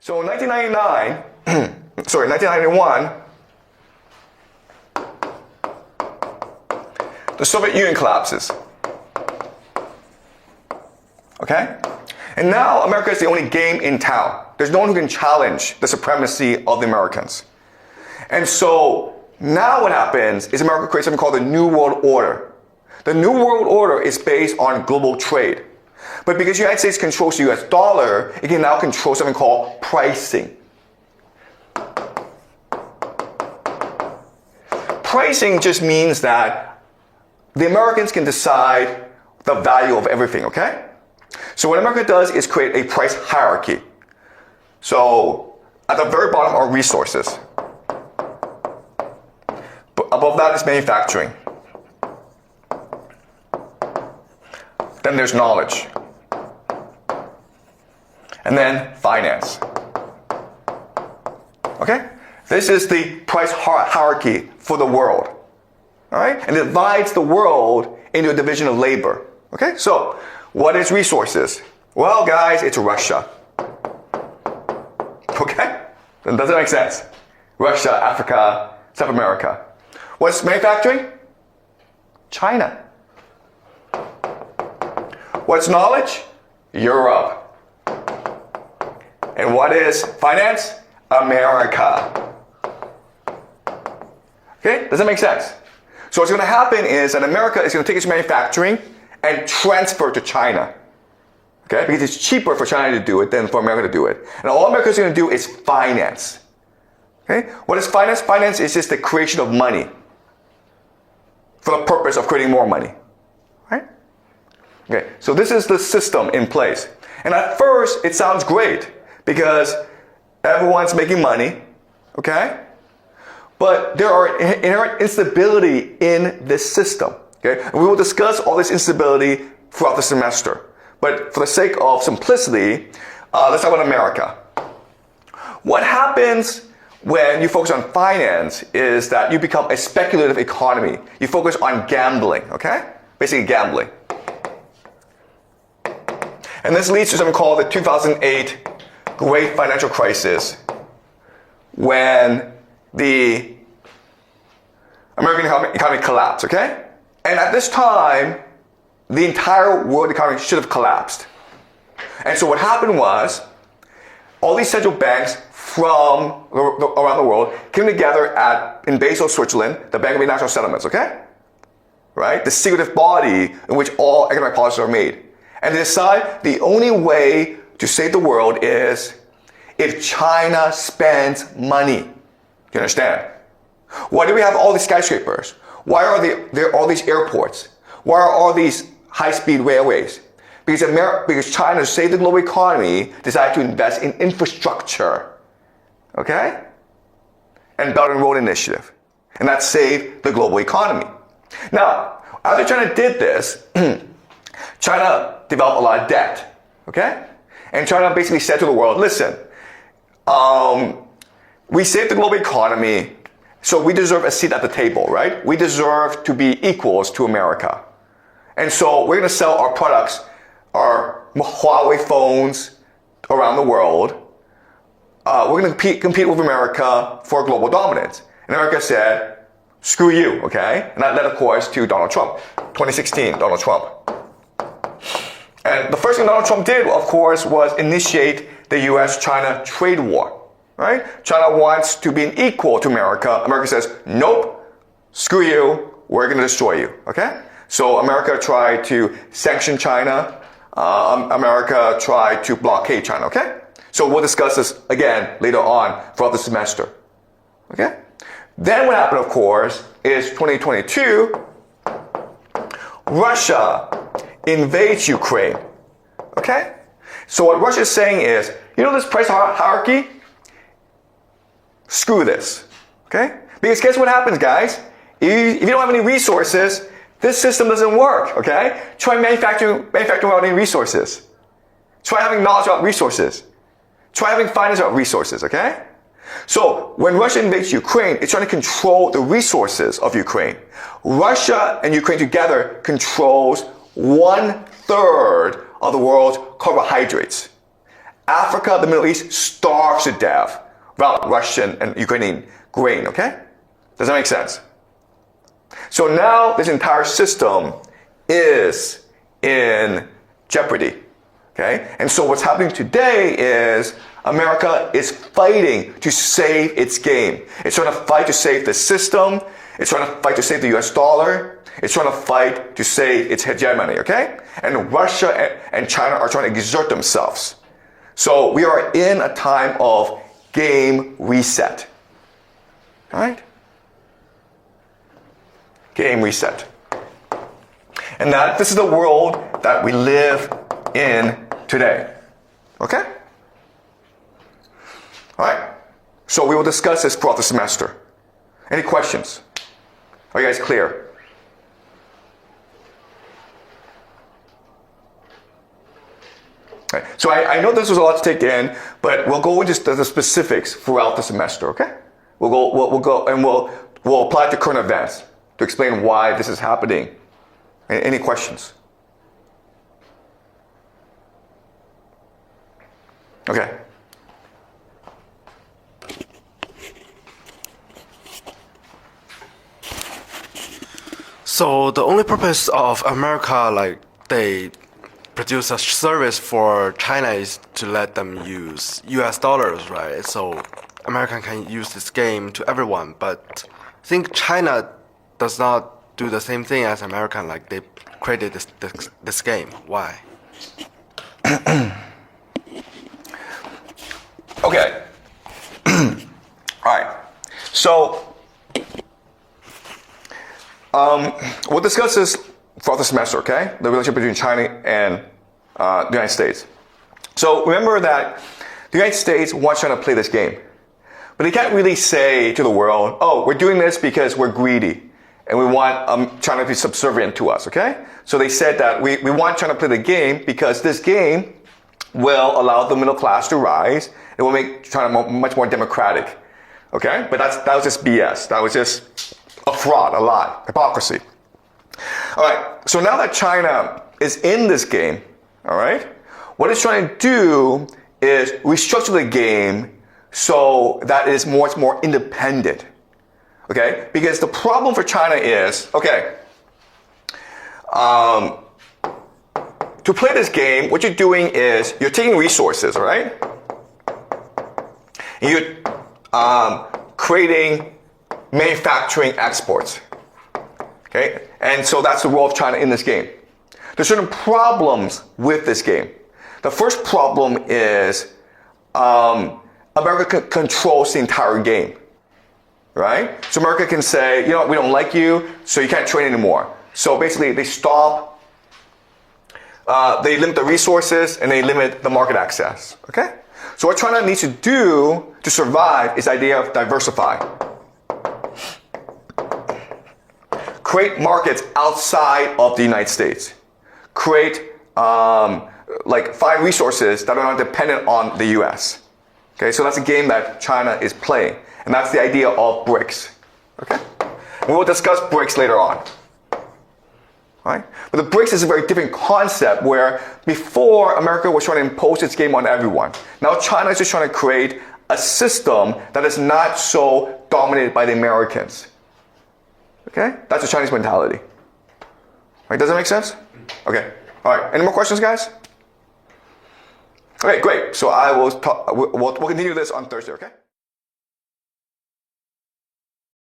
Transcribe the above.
So in 1999, sorry, 1991, the Soviet Union collapses. Okay? And now America is the only game in town. There's no one who can challenge the supremacy of the Americans. And so now what happens is America creates something called the New World Order. The New World Order is based on global trade. But because the United States controls the US dollar, it can now control something called pricing. Pricing just means that the Americans can decide the value of everything, okay? So what America does is create a price hierarchy. So at the very bottom are resources. Above that is manufacturing. Then there's knowledge. And then finance. Okay? This is the price hierarchy for the world. All right? And it divides the world into a division of labor. Okay? So, what is resources? Well, guys, it's Russia. Okay? Does that make sense? Russia, Africa, South America. What's manufacturing? China. What's knowledge? Europe. And what is finance? America. Okay? Does that make sense? So what's going to happen is that America is going to take its manufacturing and transfer to China. Okay? Because it's cheaper for China to do it than for America to do it. And all America is going to do is finance. Okay? What is finance? Finance is just the creation of money for the purpose of creating more money. Right? Okay, so this is the system in place. And at first, it sounds great because everyone's making money, okay? But there are inherent instability in this system, okay? And we will discuss all this instability throughout the semester. But for the sake of simplicity, let's talk about America. What happens when you focus on finance is that you become a speculative economy. You focus on gambling, okay? Basically gambling. And this leads to something called the 2008 Great Financial Crisis, when the American economy collapsed, okay? And at this time, the entire world economy should have collapsed. And so what happened was, all these central banks from around the world came together in Basel, Switzerland, the Bank of International Settlements, okay? Right? The secretive body in which all economic policies are made. And they decide the only way to save the world is if China spends money. Do you understand? Why do we have all these skyscrapers? Why are there all these airports? Why are all these high-speed railways? Because China, to save the global economy, decided to invest in infrastructure. Okay? And Belt and Road Initiative. And that saved the global economy. Now, after China did this, China developed a lot of debt. Okay? And China basically said to the world, listen, we saved the global economy, so we deserve a seat at the table, right? We deserve to be equals to America. And so we're going to sell our products, our Huawei phones around the world. We're going to compete with America for global dominance. And America said, screw you, okay? And that led, of course, to Donald Trump. 2016, Donald Trump. And the first thing Donald Trump did, of course, was initiate the US-China trade war, right? China wants to be an equal to America. America says, nope, screw you, we're going to destroy you, okay? So America tried to sanction China. America tried to blockade China, okay? So we'll discuss this again later on throughout the semester, okay? Then what happened, of course, is 2022, Russia invades Ukraine, okay? So what Russia is saying is, you know this price hierarchy? Screw this, okay? Because guess what happens, guys? If you don't have any resources, this system doesn't work, okay? Try manufacturing without any resources. Try having knowledge about resources. Try having finance about resources, okay? So when Russia invades Ukraine, it's trying to control the resources of Ukraine. Russia and Ukraine together controls 1/3 of the world's carbohydrates. Africa, the Middle East starves to death without Russian and Ukrainian grain, okay? Does that make sense? So now this entire system is in jeopardy, okay? And so what's happening today is America is fighting to save its game. It's trying to fight to save the system. It's trying to fight to save the US dollar. It's trying to fight to save its hegemony, okay? And Russia and China are trying to exert themselves. So we are in a time of game reset, all right? Game reset. And this is the world that we live in today, okay? All right, so we will discuss this throughout the semester. Any questions? Are you guys clear? Okay. So I know this was a lot to take in, but we'll go into the specifics throughout the semester, okay? We'll go and we'll apply it to current events to explain why this is happening. Any questions? Okay. So the only purpose of America, like they produce a service for China, is to let them use US dollars, right? So America can use this game to everyone, but I think China does not do the same thing as America, like they created this game. Why? Okay. All right. So we'll discuss this throughout the semester, okay? The relationship between China and the United States. So remember that the United States wants China to play this game. But they can't really say to the world, oh, we're doing this because we're greedy and we want China to be subservient to us, okay? So they said that we want China to play the game because this game will allow the middle class to rise. It will make China much more democratic, okay? But that was just BS. That was just a fraud, a lie, hypocrisy. All right, so now that China is in this game, all right, what it's trying to do is restructure the game so that it is much more independent, okay? Because the problem for China is, okay, to play this game, what you're doing is you're taking resources, all right? And you're creating manufacturing exports, okay? And so that's the role of China in this game. There's certain problems with this game. The first problem is America controls the entire game, right? So America can say, you know what, we don't like you, so you can't trade anymore. So basically they stop, they limit the resources and they limit the market access, okay? So what China needs to do to survive is the idea of diversify. Create markets outside of the United States. Create, find resources that are not dependent on the US. Okay, so that's a game that China is playing. And that's the idea of BRICS. Okay? We will discuss BRICS later on. Right? But the BRICS is a very different concept where before America was trying to impose its game on everyone. Now China is just trying to create a system that is not so dominated by the Americans. Okay? That's the Chinese mentality. Right? Does that make sense? Okay. All right. Any more questions, guys? Okay, great. So we'll continue this on Thursday, okay?